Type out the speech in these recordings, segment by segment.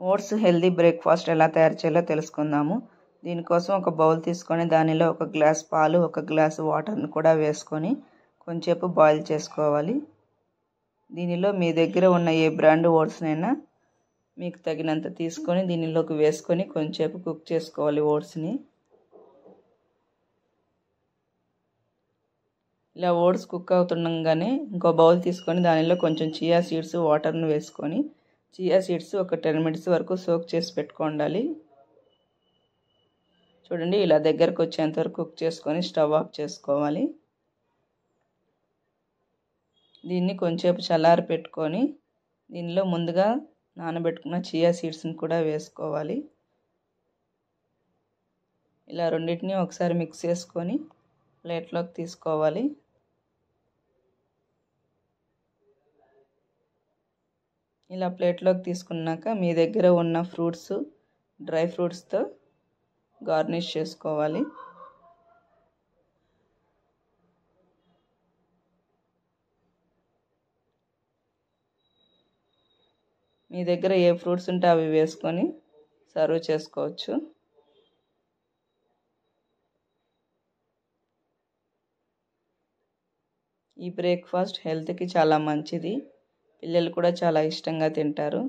Oats healthy breakfast ఎలా తయారు చేయాలో తెలుసుకుందాము. దీనికోసం ఒక బౌల్ తీసుకొని దానిలో ఒక గ్లాస్ పాలు, ఒక గ్లాసు వాటర్ని కూడా వేసుకొని కొంచెంసేపు బాయిల్ చేసుకోవాలి. దీనిలో మీ దగ్గర ఉన్న ఏ బ్రాండ్ ఓట్స్నైనా మీకు తగినంత తీసుకొని దీనిలోకి వేసుకొని కొంచెంసేపు కుక్ చేసుకోవాలి ఓట్స్ని. ఇలా ఓట్స్ కుక్ అవుతుండగానే ఇంకో బౌల్ తీసుకొని దానిలో కొంచెం చియా సీడ్స్ వాటర్ని వేసుకొని చియా సీడ్స్ ఒక 10 మినిట్స్ వరకు సోక్ చేసి పెట్టుకోండి. చూడండి, ఇలా దగ్గరకు వచ్చేంత వరకు కుక్ చేసుకొని స్టవ్ ఆఫ్ చేసుకోవాలి. దీన్ని కొంచెంసేపు చల్లారి పెట్టుకొని దీనిలో ముందుగా నానబెట్టుకున్న చియా సీడ్స్ని కూడా వేసుకోవాలి. ఇలా రెండింటిని ఒకసారి మిక్స్ చేసుకొని ప్లేట్లోకి తీసుకోవాలి. ఇలా ప్లేట్లోకి తీసుకున్నాక మీ దగ్గర ఉన్న ఫ్రూట్స్, డ్రై ఫ్రూట్స్తో గార్నిష్ చేసుకోవాలి. మీ దగ్గర ఏ ఫ్రూట్స్ ఉంటే అవి వేసుకొని సర్వ్ చేసుకోవచ్చు. ఈ బ్రేక్ఫాస్ట్ హెల్త్కి చాలా మంచిది. పిల్లలు కూడా చాలా ఇష్టంగా తింటారు.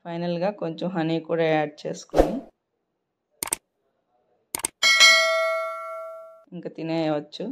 ఫైనల్గా కొంచెం హనీ కూడా యాడ్ చేసుకొని ఇంకా తినేయవచ్చు.